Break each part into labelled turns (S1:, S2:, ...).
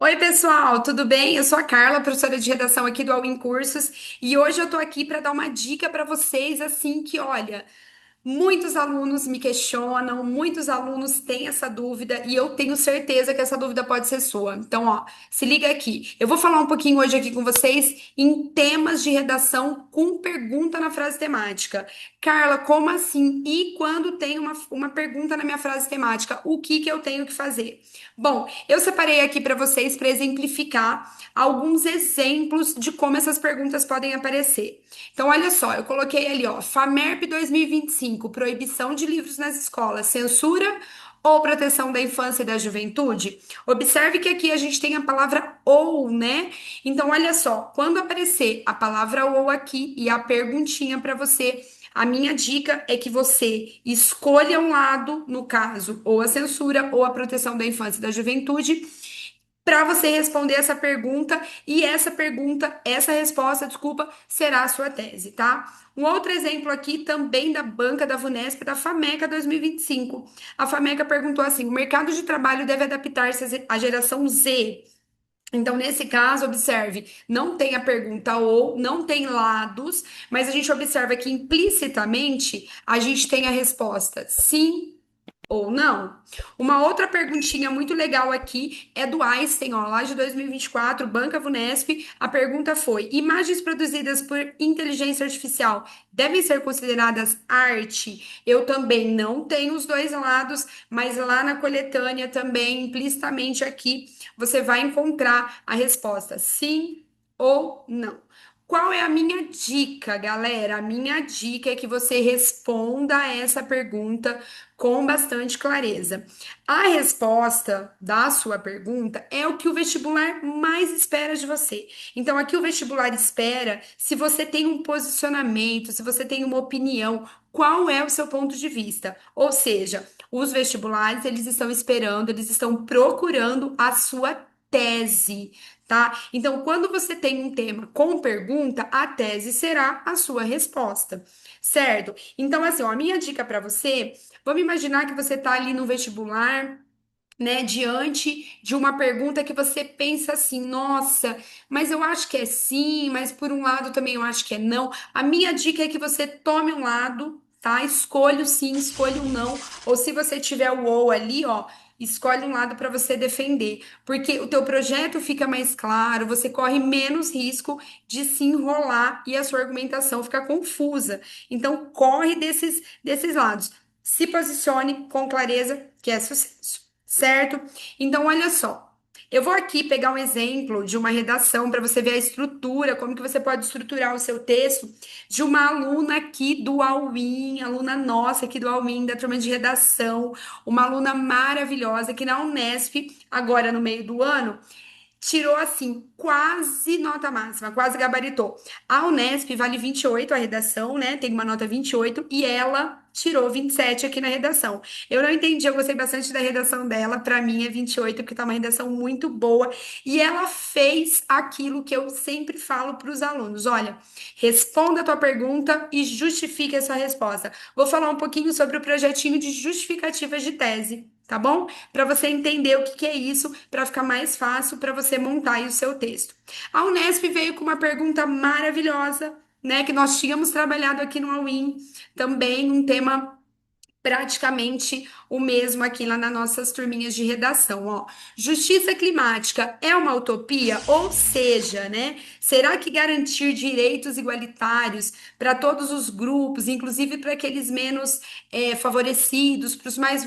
S1: Oi, pessoal, tudo bem? Eu sou a Carla, professora de redação aqui do All In Cursos, e hoje eu tô aqui para dar uma dica para vocês, assim que, olha, muitos alunos me questionam, muitos alunos têm essa dúvida e eu tenho certeza que essa dúvida pode ser sua. Então, ó, se liga aqui. Eu vou falar um pouquinho hoje aqui com vocês em temas de redação com pergunta na frase temática. Carla, como assim? E quando tem uma pergunta na minha frase temática, o que que eu tenho que fazer? Bom, eu separei aqui para vocês para exemplificar alguns exemplos de como essas perguntas podem aparecer. Então, olha só, eu coloquei ali, ó, FAMERP 2025, proibição de livros nas escolas, censura ou proteção da infância e da juventude? Observe que aqui a gente tem a palavra ou, né? Então, olha só, quando aparecer a palavra ou aqui e a perguntinha para você, a minha dica é que você escolha um lado, no caso, ou a censura ou a proteção da infância e da juventude, para você responder essa pergunta e essa pergunta, essa resposta, desculpa, será a sua tese, tá? Um outro exemplo aqui também da banca da VUNESP, da FAMECA 2025. A FAMECA perguntou assim: o mercado de trabalho deve adaptar-se à geração Z. Então, nesse caso, observe, não tem a pergunta ou, não tem lados, mas a gente observa que implicitamente a gente tem a resposta sim ou não? Uma outra perguntinha muito legal aqui é do Einstein, ó, lá de 2024, Banca Vunesp. A pergunta foi: imagens produzidas por inteligência artificial devem ser consideradas arte? Eu também não tenho os dois lados, mas lá na coletânea também, implicitamente aqui, você vai encontrar a resposta sim ou não. Qual é a minha dica, galera? A minha dica é que você responda essa pergunta com bastante clareza. A resposta da sua pergunta é o que o vestibular mais espera de você. Então, aqui o vestibular espera se você tem um posicionamento, se você tem uma opinião, qual é o seu ponto de vista. Ou seja, os vestibulares, eles estão esperando, eles estão procurando a sua tese, tá? Então, quando você tem um tema com pergunta, a tese será a sua resposta, certo? Então, assim, ó, a minha dica para você, vamos imaginar que você está ali no vestibular, né, diante de uma pergunta que você pensa assim, nossa, mas eu acho que é sim, mas por um lado também eu acho que é não. A minha dica é que você tome um lado, tá? Escolha o sim, escolha o não, ou se você tiver o ou ali, ó, escolhe um lado para você defender, porque o teu projeto fica mais claro, você corre menos risco de se enrolar e a sua argumentação ficar confusa. Então, corre desses lados. Se posicione com clareza, que é sucesso, certo? Então, olha só. Eu vou aqui pegar um exemplo de uma redação para você ver a estrutura, como que você pode estruturar o seu texto, de uma aluna aqui do Alwin, aluna nossa aqui do Alwin, da turma de redação, uma aluna maravilhosa que na Unesp, agora no meio do ano, tirou assim, quase nota máxima, quase gabaritou. A Unesp vale 28 a redação, né? Tem uma nota 28 e ela tirou 27 aqui na redação. Eu não entendi, eu gostei bastante da redação dela. Para mim é 28 porque tá uma redação muito boa e ela fez aquilo que eu sempre falo para os alunos. Olha, responda a tua pergunta e justifique essa resposta. Vou falar um pouquinho sobre o projetinho de justificativas de tese, tá bom? Para você entender o que que é isso, para ficar mais fácil para você montar aí o seu texto. A Unesp veio com uma pergunta maravilhosa, né, que nós tínhamos trabalhado aqui no Awin, também um tema praticamente o mesmo aqui lá nas nossas turminhas de redação, ó. Justiça climática é uma utopia? Ou seja, né? Será que garantir direitos igualitários para todos os grupos, inclusive para aqueles menos favorecidos, para os mais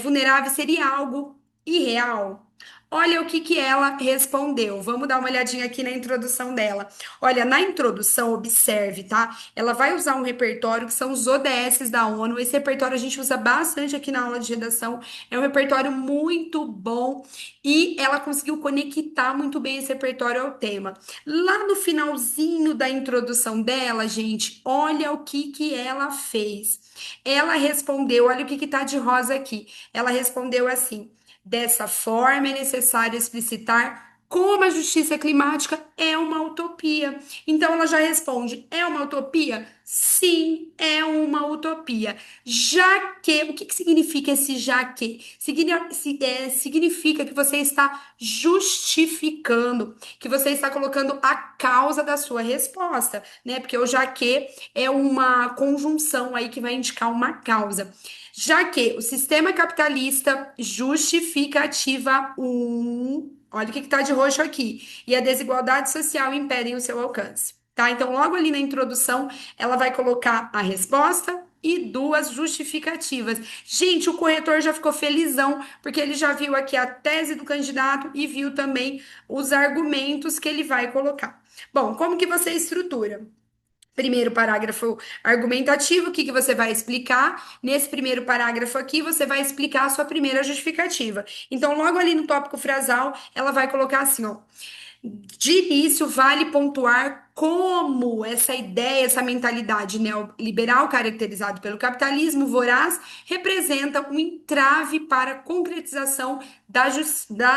S1: vulneráveis, seria algo irreal? Olha o que que ela respondeu. Vamos dar uma olhadinha aqui na introdução dela. Olha, na introdução, observe, tá? Ela vai usar um repertório que são os ODS da ONU. Esse repertório a gente usa bastante aqui na aula de redação. É um repertório muito bom e ela conseguiu conectar muito bem esse repertório ao tema. Lá no finalzinho da introdução dela, gente, olha o que que ela fez. Ela respondeu, olha o que que tá de rosa aqui. Ela respondeu assim: dessa forma, é necessário explicitar como a justiça climática é uma utopia. Então ela já responde: é uma utopia? Sim, é uma utopia. Já que, o que que significa esse já que? Significa que você está justificando, que você está colocando a causa da sua resposta, né? Porque o já que é uma conjunção aí que vai indicar uma causa. Já que o sistema capitalista justificativa um, olha o que está de roxo aqui, e a desigualdade social impedem o seu alcance. Tá? Então, logo ali na introdução, ela vai colocar a resposta e duas justificativas. Gente, o corretor já ficou felizão, porque ele já viu aqui a tese do candidato e viu também os argumentos que ele vai colocar. Bom, como que você estrutura? Primeiro parágrafo argumentativo, o que que você vai explicar? Nesse primeiro parágrafo aqui, você vai explicar a sua primeira justificativa. Então, logo ali no tópico frasal, ela vai colocar assim, ó. De início, vale pontuar como essa ideia, essa mentalidade neoliberal caracterizada pelo capitalismo voraz representa um entrave para a concretização da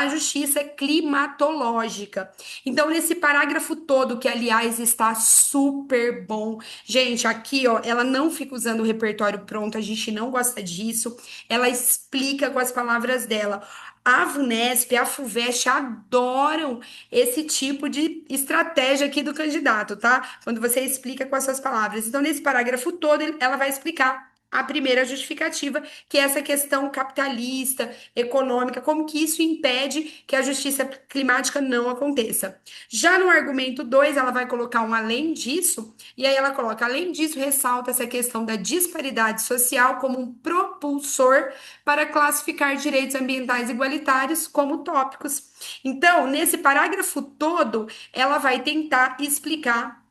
S1: justiça climatológica. Então, nesse parágrafo todo, que aliás está super bom, gente, aqui ó, ela não fica usando o repertório pronto, a gente não gosta disso, ela explica com as palavras dela. A VUNESP, a FUVEST adoram esse tipo de estratégia aqui do candidato, tá? Quando você explica com as suas palavras. Então, nesse parágrafo todo, ela vai explicar a primeira justificativa, que é essa questão capitalista, econômica, como que isso impede que a justiça climática não aconteça. Já no argumento 2, ela vai colocar um além disso, e aí ela coloca, além disso, ressalta essa questão da disparidade social como um propulsor para classificar direitos ambientais igualitários como tópicos. Então, nesse parágrafo todo, ela vai tentar explicar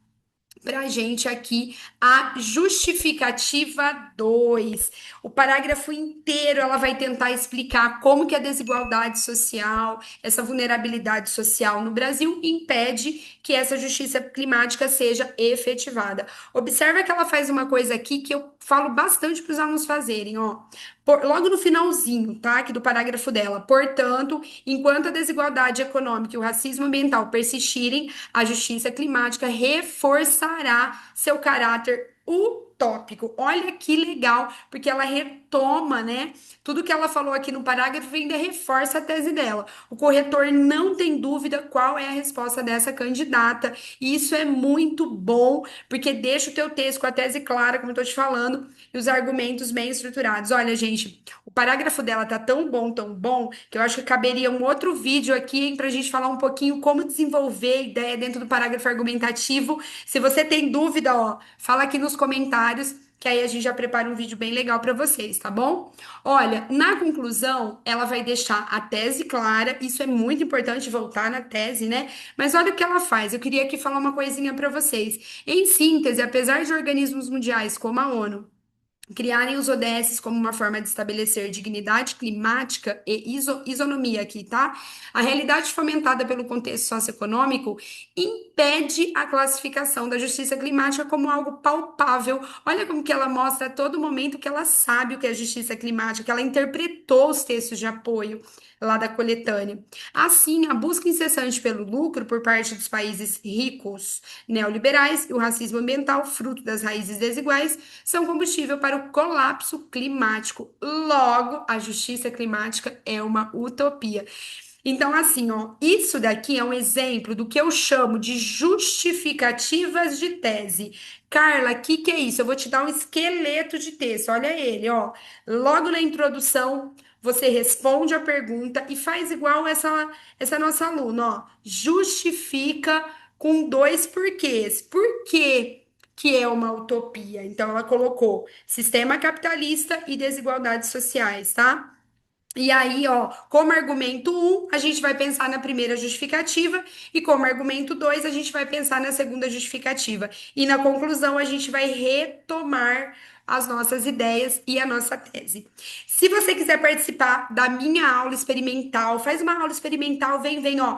S1: para a gente aqui a justificativa 2. O parágrafo inteiro ela vai tentar explicar como que a desigualdade social, essa vulnerabilidade social no Brasil impede que essa justiça climática seja efetivada. Observa que ela faz uma coisa aqui que eu falo bastante para os alunos fazerem, ó. Logo no finalzinho, tá? Aqui do parágrafo dela. Portanto, enquanto a desigualdade econômica e o racismo ambiental persistirem, a justiça climática reforçará seu caráter utópico. Olha que legal, porque ela retoma, né? Tudo que ela falou aqui no parágrafo e ainda reforça a tese dela. O corretor não tem dúvida qual é a resposta dessa candidata. E isso é muito bom, porque deixa o teu texto com a tese clara, como eu tô te falando, e os argumentos bem estruturados. Olha, gente, o parágrafo dela tá tão bom, que eu acho que caberia um outro vídeo aqui para a gente falar um pouquinho como desenvolver ideia dentro do parágrafo argumentativo. Se você tem dúvida, ó, fala aqui nos comentários, que aí a gente já prepara um vídeo bem legal para vocês, tá bom? Olha, na conclusão, ela vai deixar a tese clara, isso é muito importante voltar na tese, né? Mas olha o que ela faz. Eu queria aqui falar uma coisinha para vocês. Em síntese, apesar de organismos mundiais como a ONU criarem os ODS como uma forma de estabelecer dignidade climática e isonomia aqui, tá? A realidade fomentada pelo contexto socioeconômico impede a classificação da justiça climática como algo palpável. Olha como que ela mostra a todo momento que ela sabe o que é justiça climática, que ela interpretou os textos de apoio lá da coletânea. Assim, a busca incessante pelo lucro por parte dos países ricos neoliberais e o racismo ambiental, fruto das raízes desiguais, são combustível para o colapso climático. Logo, a justiça climática é uma utopia. Então, assim, ó, isso daqui é um exemplo do que eu chamo de justificativas de tese. Carla, o que é isso? Eu vou te dar um esqueleto de texto. Olha ele, ó. Logo na introdução, você responde a pergunta e faz igual essa nossa aluna, ó. Justifica com dois porquês. Por quê que é uma utopia? Então, ela colocou sistema capitalista e desigualdades sociais, tá? E aí, ó, como argumento um, a gente vai pensar na primeira justificativa, e como argumento 2, a gente vai pensar na segunda justificativa. E na conclusão, a gente vai retomar as nossas ideias e a nossa tese. Se você quiser participar da minha aula experimental, faz uma aula experimental, vem, ó.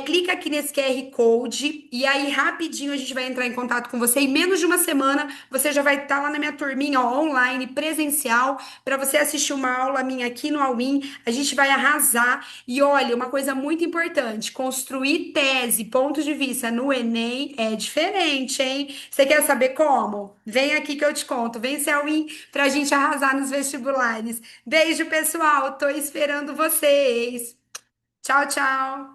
S1: Clica aqui nesse QR Code e aí rapidinho a gente vai entrar em contato com você. Em menos de uma semana você já vai estar lá na minha turminha, ó, online, presencial, para você assistir uma aula minha aqui no Allwin. A gente vai arrasar. E olha, uma coisa muito importante: construir tese, ponto de vista no Enem é diferente, hein? Você quer saber como? Vem aqui que eu te conto. Vem ser Allwin para a gente arrasar nos vestibulares. Beijo, pessoal. Tô esperando vocês. Tchau, tchau.